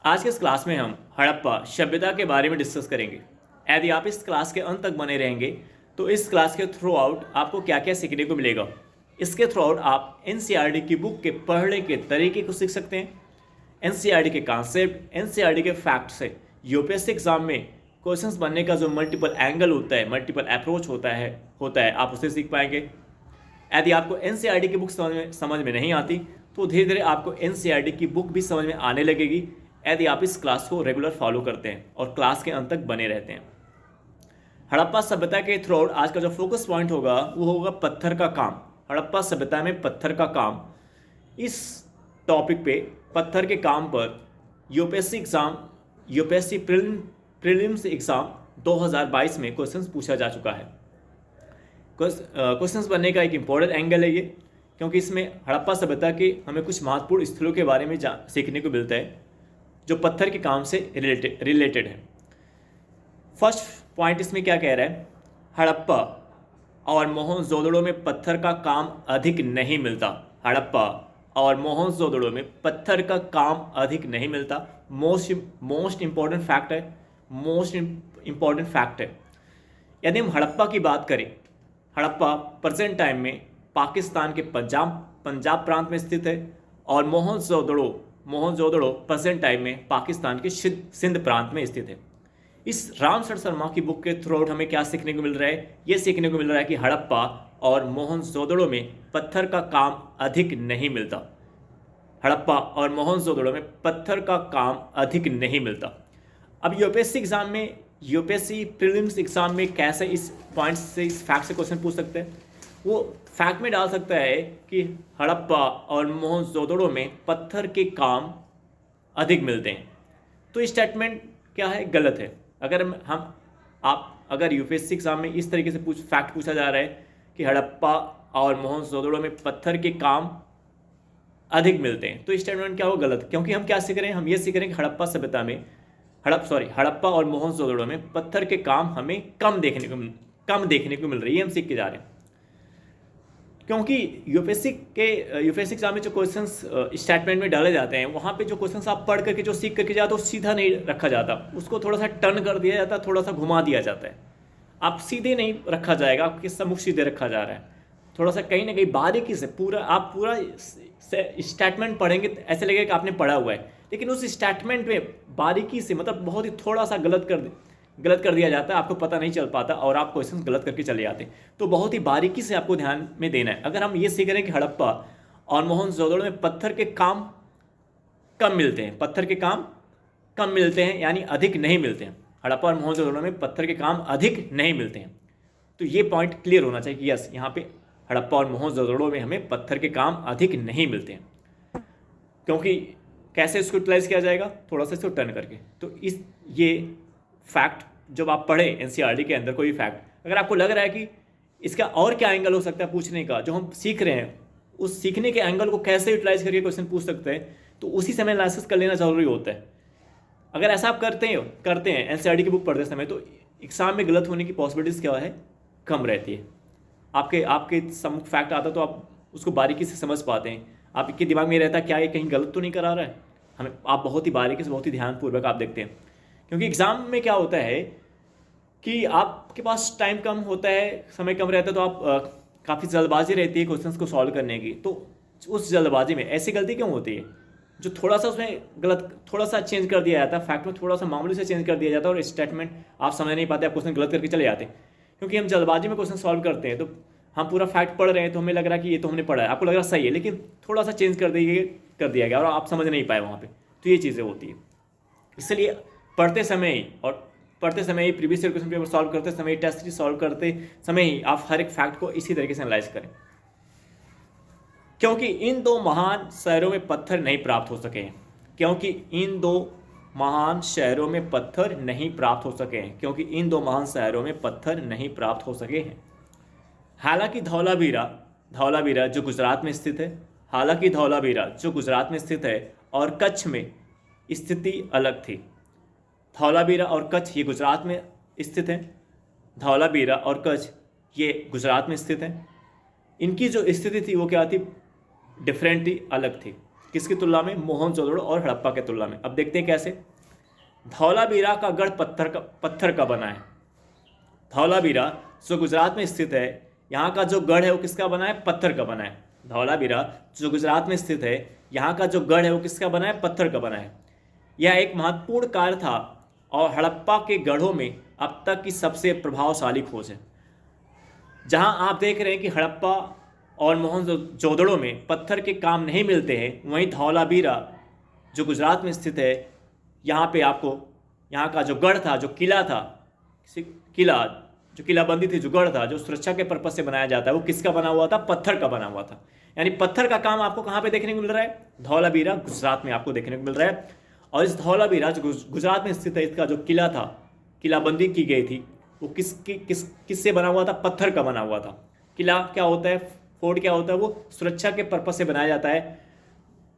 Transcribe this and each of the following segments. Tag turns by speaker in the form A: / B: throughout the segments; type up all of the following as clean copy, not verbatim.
A: आज के इस क्लास में हम हड़प्पा सभ्यता के बारे में डिस्कस करेंगे। यदि आप इस क्लास के अंत तक बने रहेंगे तो इस क्लास के थ्रू आउट आपको क्या क्या सीखने को मिलेगा। इसके थ्रू आउट आप एनसीईआरटी की बुक के पढ़ने के तरीके को सीख सकते हैं, एनसीईआरटी के कॉन्सेप्ट, एनसीईआरटी के फैक्ट से यूपीएससी एग्जाम में क्वेश्चंस बनने का जो मल्टीपल एंगल होता है, मल्टीपल अप्रोच होता है आप उसे सीख पाएंगे। यदि आपको एनसीईआरटी की बुक समझ में नहीं आती तो धीरे धीरे आपको एनसीईआरटी की बुक भी समझ में आने लगेगी, यदि आप इस क्लास को रेगुलर फॉलो करते हैं और क्लास के अंत तक बने रहते हैं। हड़प्पा सभ्यता के थ्रू आउट आज का जो फोकस पॉइंट होगा वो होगा पत्थर का काम। हड़प्पा सभ्यता में पत्थर का काम, इस टॉपिक पे पत्थर के काम पर यूपीएससी प्रीलिम्स एग्जाम 2022 में क्वेश्चंस पूछा जा चुका है। क्वेश्चंस बनने का एक इम्पोर्टेंट एंगल है ये, क्योंकि इसमें हड़प्पा सभ्यता के हमें कुछ महत्वपूर्ण स्थलों के बारे में सीखने को मिलता है जो पत्थर के काम से रिलेटेड है। फर्स्ट पॉइंट इसमें क्या कह रहा है, हड़प्पा और मोहनजोदड़ो में पत्थर का काम अधिक नहीं मिलता। हड़प्पा और मोहनजोदड़ो में पत्थर का काम अधिक नहीं मिलता। मोस्ट इंपॉर्टेंट फैक्ट है। यदि हम हड़प्पा की बात करें, हड़प्पा प्रेजेंट टाइम में पाकिस्तान के पंजाब प्रांत में स्थित है और मोहनजोदड़ो प्रेजेंट टाइम में पाकिस्तान के सिंध प्रांत में स्थित है। इस रामसर शर्मा की बुक के थ्रू आउट हमें क्या सीखने को मिल रहा है, ये सीखने को मिल रहा है कि हड़प्पा और मोहनजोदड़ो में पत्थर का काम अधिक नहीं मिलता। हड़प्पा और मोहनजोदड़ो में पत्थर का काम अधिक नहीं मिलता। अब यूपीएससी प्रीलिम्स एग्जाम में कैसे इस पॉइंट से, इस फैक्ट से क्वेश्चन पूछ सकते हैं। वो फैक्ट में डाल सकता है कि हड़प्पा और मोहनजोदड़ो में पत्थर के काम अधिक मिलते हैं। तो स्टेटमेंट क्या है, गलत है। अगर यूपीएससी एग्जाम में इस तरीके से फैक्ट पूछा जा रहा है कि हड़प्पा और मोहनजोदड़ो में पत्थर के काम अधिक मिलते हैं, तो स्टेटमेंट क्या हो, गलत। क्योंकि हम क्या सीख रहे हैं, हम ये सीख रहे हैं कि हड़प्पा सभ्यता में हड़प्पा और मोहनजोदड़ो में पत्थर के काम हमें कम देखने को मिल रही है, हम सीख के जा रहे हैं। क्योंकि यूपीएससी एग्जाम में जो क्वेश्चंस स्टेटमेंट में डाले जाते हैं, वहाँ पे जो क्वेश्चंस आप पढ़ करके जो सीख करके जाते हो सीधा नहीं रखा जाता, उसको थोड़ा सा टर्न कर दिया जाता है, थोड़ा सा घुमा दिया जाता है। आप सीधे नहीं रखा जाएगा, आपके सम्मुख सीधे रखा जा रहा है। थोड़ा सा कहीं ना कहीं बारीकी से पूरा स्टेटमेंट पढ़ेंगे तो ऐसे लगेगा कि आपने पढ़ा हुआ है, लेकिन उस स्टेटमेंट में बारीकी से, मतलब बहुत ही थोड़ा सा गलत कर दिया जाता है, आपको पता नहीं चल पाता और आप क्वेश्चन गलत करके चले जाते हैं। तो बहुत ही बारीकी से आपको ध्यान में देना है। अगर हम ये सीख रहे हैं कि हड़प्पा और मोहनजोदड़ो में पत्थर के काम कम मिलते हैं यानी अधिक नहीं मिलते हैं। हड़प्पा और मोहनजोदड़ो में पत्थर के काम अधिक नहीं मिलते हैं, तो ये पॉइंट क्लियर होना चाहिए कि यस, यहाँ पे हड़प्पा और मोहनजोदड़ो में हमें पत्थर के काम अधिक नहीं मिलते हैं। क्योंकि कैसे इसको यूटिलाइज किया जाएगा, थोड़ा सा इसको टर्न करके। तो ये फैक्ट जब आप पढ़े एनसीईआरटी के अंदर कोई फैक्ट, अगर आपको लग रहा है कि इसका और क्या एंगल हो सकता है पूछने का, जो हम सीख रहे हैं उस सीखने के एंगल को कैसे यूटिलाइज करके क्वेश्चन पूछ सकते हैं, तो उसी समय एनालिसिस कर लेना जरूरी होता है। अगर ऐसा आप करते हैं एनसीईआरटी की बुक पढ़ते समय, तो एग्जाम में गलत होने की पॉसिबिलिटीज़ क्या है, कम रहती है। आपके सम्मुख फैक्ट आता तो आप उसको बारीकी से समझ पाते हैं। आपके दिमाग में रहता क्या ये कहीं गलत तो नहीं करा रहा है, आप बहुत ही बारीकी से, बहुत ही ध्यानपूर्वक आप देखते हैं। क्योंकि एग्ज़ाम में क्या होता है कि आपके पास टाइम कम होता है, समय कम रहता है, तो आप काफ़ी जल्दबाजी रहती है क्वेश्चंस को सॉल्व करने की। तो उस जल्दबाजी में ऐसी गलती क्यों होती है, जो थोड़ा सा उसमें थोड़ा सा चेंज कर दिया जाता है, फैक्ट में थोड़ा सा मामूली से चेंज कर दिया जाता है और स्टेटमेंट आप समझ नहीं पाते, आप क्वेश्चन गलत करके चले जाते हैं। क्योंकि हम जल्दबाजी में क्वेश्चन सॉल्व करते हैं, तो हम पूरा फैक्ट पढ़ रहे हैं तो हमें लग रहा है कि ये तो हमने पढ़ा है, आपको लग रहा है सही है, लेकिन थोड़ा सा चेंज कर दिया गया और आप समझ नहीं पाए वहाँ पे। तो ये चीज़ें होती है। इसलिए पढ़ते समय ही previous year question paper solve करते समय, टेस्ट सीरीज सॉल्व करते समय ही आप हर एक फैक्ट को इसी तरीके से एनालाइज करें। क्योंकि इन दो महान शहरों में पत्थर नहीं प्राप्त हो सके हैं। हालांकि धौलावीरा जो गुजरात में स्थित है और कच्छ में स्थिति अलग थी। धौलावीरा और कच्छ ये गुजरात में स्थित है, धौलावीरा और कच्छ ये गुजरात में स्थित है। इनकी जो स्थिति थी वो क्या थी, डिफरेंट थी, अलग थी। किसकी तुलना में? मोहनजोदड़ो और हड़प्पा के तुलना में। अब देखते हैं कैसे। धौलावीरा का गढ़ पत्थर का बना है। धौलावीरा जो गुजरात में स्थित है, यहाँ का जो गढ़ है वो किसका बना है? पत्थर का बना है। धौलावीरा जो गुजरात में स्थित है, यहाँ का जो गढ़ है वो किसका बना है? पत्थर का बना है। यह एक महत्वपूर्ण कार्य था और हड़प्पा के गढ़ों में अब तक की सबसे प्रभावशाली खोज है। जहां आप देख रहे हैं कि हड़प्पा और मोहनजोदड़ो में पत्थर के काम नहीं मिलते हैं, वहीं धौलावीरा जो गुजरात में स्थित है, यहाँ पे आपको यहाँ का जो गढ़ था, जो किला था, जो किलाबंदी थी, जो गढ़ था, जो सुरक्षा के पर्पज से बनाया जाता है, वो किसका बना हुआ था? पत्थर का बना हुआ था। यानी पत्थर का काम आपको कहाँ पे देखने को मिल रहा है? धौलावीरा गुजरात में आपको देखने को मिल रहा है। और इस धौलावीरा जो गुजरात में स्थित है, इसका जो किला था, किलाबंदी की गई थी, वो किससे बना हुआ था? पत्थर का बना हुआ था। किला क्या होता है? फोर्ट क्या होता है? वो सुरक्षा के पर्पज से बनाया जाता है,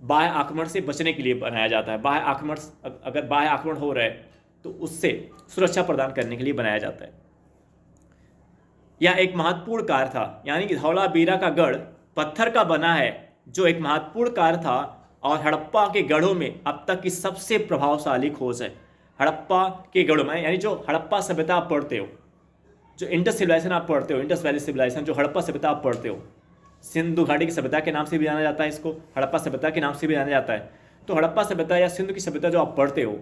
A: बाह्य आक्रमण से बचने के लिए बनाया जाता है। बाह्य आक्रमण, अगर बाह्य आक्रमण हो रहा है तो उससे सुरक्षा प्रदान करने के लिए बनाया जाता है। यह एक महत्वपूर्ण कार्य था, यानी कि धौलावीरा का गढ़ पत्थर का बना है, जो एक महत्वपूर्ण कार्य था और हड़प्पा के गढ़ों में अब तक की सबसे प्रभावशाली खोज है। हड़प्पा के गढ़ों में, यानी जो हड़प्पा सभ्यता आप पढ़ते हो, जो इंडस सिविलाइजेशन आप पढ़ते हो, इंडस वैली सिविलाइजेशन, जो हड़प्पा सभ्यता आप पढ़ते हो, सिंधु घाटी की सभ्यता के नाम से भी जाना जाता है, इसको हड़प्पा सभ्यता के नाम से भी जाना जाता है। तो हड़प्पा सभ्यता या सिंधु की सभ्यता जो आप पढ़ते हो,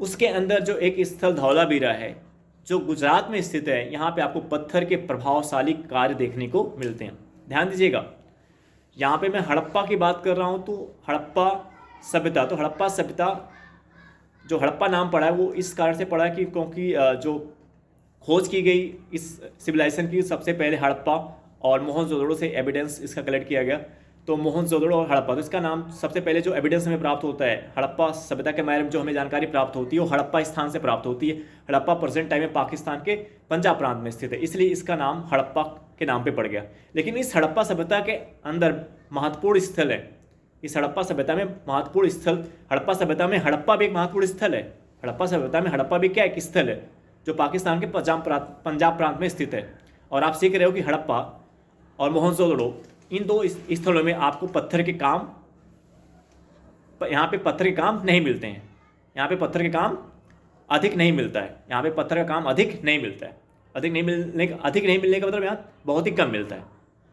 A: उसके अंदर जो एक स्थल धौलावीरा है, जो गुजरात में स्थित है, यहाँ पे आपको पत्थर के प्रभावशाली कार्य देखने को मिलते हैं। ध्यान दीजिएगा, यहाँ पे मैं हड़प्पा की बात कर रहा हूँ, तो हड़प्पा सभ्यता, तो हड़प्पा सभ्यता, जो हड़प्पा नाम पड़ा है वो इस कारण से पड़ा है कि क्योंकि जो खोज की गई इस सिविलाइजेशन की, सबसे पहले हड़प्पा और मोहनजोदड़ो से एविडेंस इसका कलेक्ट किया गया। तो मोहनजोदड़ो और हड़प्पा, तो इसका नाम सबसे पहले जो एविडेंस हमें प्राप्त होता है, हड़प्पा सभ्यता के बारे में जो हमें जानकारी प्राप्त होती है, वो हड़प्पा स्थान से प्राप्त होती है। हड़प्पा प्रेजेंट टाइम में पाकिस्तान के पंजाब प्रांत में स्थित है, इसलिए इसका नाम हड़प्पा के नाम पे पड़ गया। लेकिन इस हड़प्पा सभ्यता के अंदर महत्वपूर्ण स्थल है, इस हड़प्पा सभ्यता में महत्वपूर्ण स्थल, हड़प्पा सभ्यता में हड़प्पा भी एक महत्वपूर्ण स्थल है। हड़प्पा सभ्यता में हड़प्पा भी क्या एक स्थल है, जो पाकिस्तान के पंजाब प्रांत में स्थित है। और आप सीख रहे हो कि हड़प्पा और मोहनजोदड़ो, इन दो स्थलों में आपको पत्थर के काम, यहाँ पे पत्थर के काम नहीं मिलते हैं, यहाँ पे पत्थर के काम अधिक नहीं मिलता है, यहाँ पे पत्थर का काम अधिक नहीं मिलता है। अधिक नहीं मिलने का मतलब यहाँ बहुत ही कम मिलता है।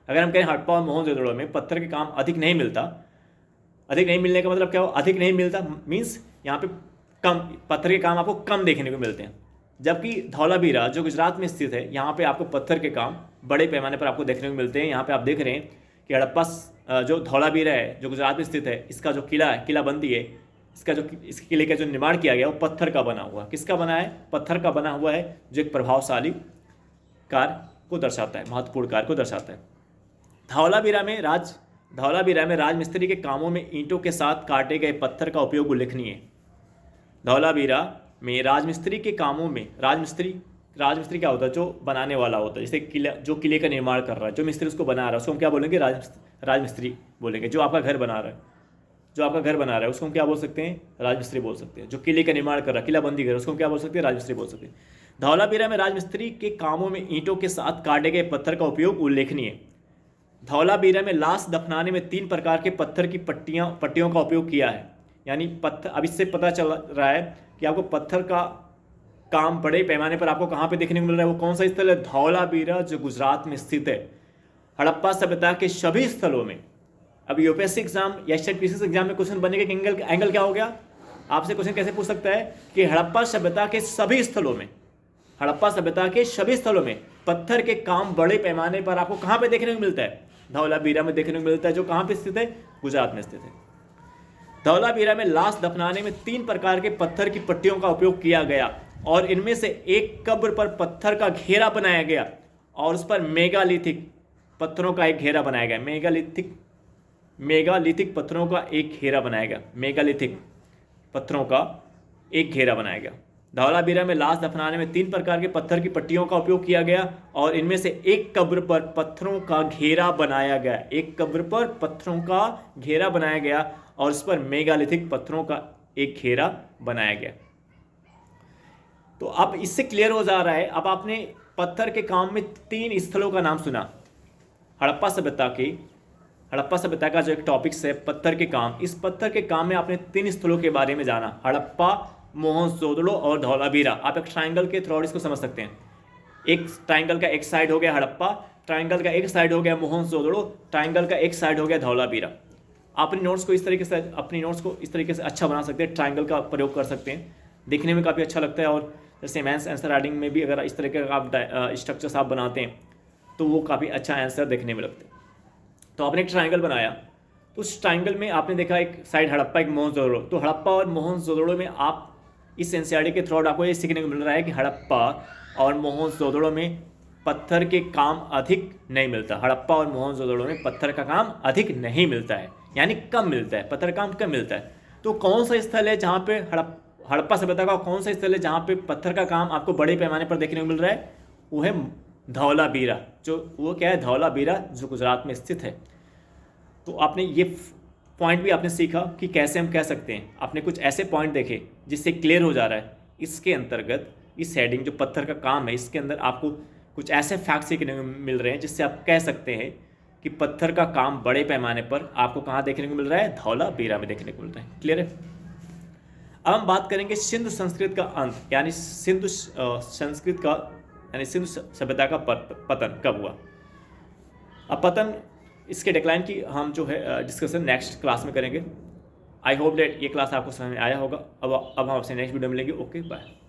A: अगर हम कहें हड़प्पा और मोहनजोदड़ो में पत्थर के काम अधिक नहीं मिलता, अधिक नहीं मिलने का मतलब क्या हो? अधिक नहीं मिलता मीन्स यहाँ पे कम, पत्थर के काम आपको कम देखने को मिलते हैं। जबकि धौलावीरा जो गुजरात में स्थित है, यहाँ पे आपको पत्थर के काम बड़े पैमाने पर आपको देखने को मिलते हैं। यहाँ पे आप देख रहे हैं कि हड़प्पा जो धौलावीरा है, जो गुजरात में स्थित है, इसका जो किला है, किलाबंदी है, इस किले का जो निर्माण किया गया वो पत्थर का बना हुआ। किसका बना है? पत्थर का बना हुआ है, जो एक प्रभावशाली कार्य को दर्शाता है, महत्वपूर्ण कार्य को दर्शाता है। धौलावीरा में राजमिस्त्री के कामों में ईंटों के साथ काटे गए पत्थर का उपयोग उल्लेखनीय है। धौलावीरा में राजमिस्त्री के कामों में, राजमिस्त्री क्या होता है? जो बनाने वाला होता है, जैसे जो किले का निर्माण कर रहा है, जो मिस्त्री उसको बना रहा है, उसको हम क्या बोलेंगे? राजमिस्त्री बोलेंगे। जो आपका घर बना रहा है, उसको हम क्या बोल सकते हैं? राजमिस्त्री बोल सकते हैं। जो किले का निर्माण कर रहा है, किलाबंदी कर रहा है, उसको हम क्या बोल सकते हैं? राजमिस्त्री बोल सकते हैं। धौलावीरा में राजमिस्त्री के कामों में ईंटों के साथ काटे गए पत्थर का उपयोग उल्लेखनीय है। धौलावीरा में लाश दफनाने में 3 प्रकार के पत्थर की पट्टियों का उपयोग किया है। यानी पत्थर, अब इससे पता चल रहा है कि आपको पत्थर का काम बड़े पैमाने पर आपको कहाँ पे देखने को मिल रहा है। वो कौन सा स्थल है? धौलावीरा, जो गुजरात में स्थित है। हड़प्पा सभ्यता के सभी स्थलों में, अब यूपीएससी एग्जाम या STPC एग्जाम में क्वेश्चन बनेगा कि एंगल क्या हो गया? आपसे क्वेश्चन कैसे पूछ सकता है कि हड़प्पा सभ्यता के सभी स्थलों में, हड़प्पा सभ्यता के सभी स्थलों में पत्थर के काम बड़े पैमाने पर आपको कहाँ पे देखने को मिलता है? धौलावीरा में देखने को मिलता है, जो कहाँ पे स्थित है? गुजरात में स्थित है। धौलावीरा में लाश दफनाने में 3 प्रकार के पत्थर की पट्टियों का उपयोग किया गया और इनमें से एक कब्र पर पत्थर का घेरा बनाया गया और उस पर मेगालिथिक पत्थरों का एक घेरा बनाया गया। मेगालिथिक पत्थरों का एक घेरा बनाया गया। मेगालिथिक पत्थरों का एक घेरा बनाया गया। धौलावीरा में लाश दफनाने में 3 प्रकार के पत्थर की पट्टियों का उपयोग किया गया और इनमें से एक कब्र पर पत्थरों का घेरा बनाया गया। एक कब्र पर पत्थरों का घेरा बनाया गया और उस पर मेगालिथिक पत्थरों का एक घेरा बनाया गया। तो अब इससे क्लियर हो जा रहा है। अब आपने पत्थर के काम में 3 स्थलों का नाम सुना, हड़प्पा सभ्यता के हड़प्पा सभ्यता का जो एक टॉपिक्स है पत्थर के काम, इस पत्थर के काम में आपने 3 स्थलों के बारे में जाना, हड़प्पा, मोहनजोदड़ो और धौलावीरा। आप एक ट्राइंगल के थ्रू इसको समझ सकते हैं। एक ट्राइंगल का एक साइड हो गया हड़प्पा, ट्राइंगल का एक साइड हो गया मोहनजोदड़ो, ट्राइंगल का एक साइड हो गया धौलावीरा। अपनी नोट्स को इस तरीके से अच्छा बना सकते हैं, ट्राइंगल का प्रयोग कर सकते हैं, देखने में काफ़ी अच्छा लगता है। और जैसे मेंस आंसर राइटिंग में भी अगर इस तरीके का आप स्ट्रक्चर्स आप बनाते हैं तो वो काफ़ी अच्छा आंसर देखने में लगता है। तो आपने एक ट्राइंगल बनाया, तो उस ट्राइंगल में आपने देखा एक साइड हड़प्पा, एक मोहनजोदड़ो। तो हड़प्पा और मोहनजोदड़ो में आप इस एनसीईआरटी के थ्रू आपको ये सीखने को मिल रहा है कि हड़प्पा और मोहनजोदड़ो में पत्थर के काम अधिक नहीं मिलता। हड़प्पा और मोहनजोदड़ो में पत्थर का काम अधिक नहीं मिलता है, यानी कम मिलता है, पत्थर का काम कम मिलता है। तो कौन सा स्थल है जहाँ पे हड़प्पा सभ्यता का कौन सा स्थल है जहाँ पे पत्थर का काम आपको बड़े पैमाने पर देखने को मिल रहा है? वो है धौलावीरा। वो क्या है? धौलावीरा, जो गुजरात में स्थित है। तो आपने ये पॉइंट भी आपने सीखा कि कैसे हम कह सकते हैं। आपने कुछ ऐसे पॉइंट देखे जिससे क्लियर हो जा रहा है इसके अंतर्गत, इस हेडिंग जो पत्थर का काम है इसके अंदर आपको कुछ ऐसे फैक्ट सीखने को मिल रहे हैं जिससे आप कह सकते हैं कि पत्थर का काम बड़े पैमाने पर आपको कहाँ देखने को मिल रहा है? धौलावीरा में देखने को मिल रहा है। क्लियर है? अब हम बात करेंगे सिंधु संस्कृत का अंत, यानी सिंधु सभ्यता का पतन कब हुआ। अब पतन, इसके डिक्लाइन की हम जो है डिस्कशन नेक्स्ट क्लास में करेंगे। आई होप दैट ये क्लास आपको समझ में आया होगा। अब हम आपसे नेक्स्ट वीडियो में मिलेंगे। Okay, bye.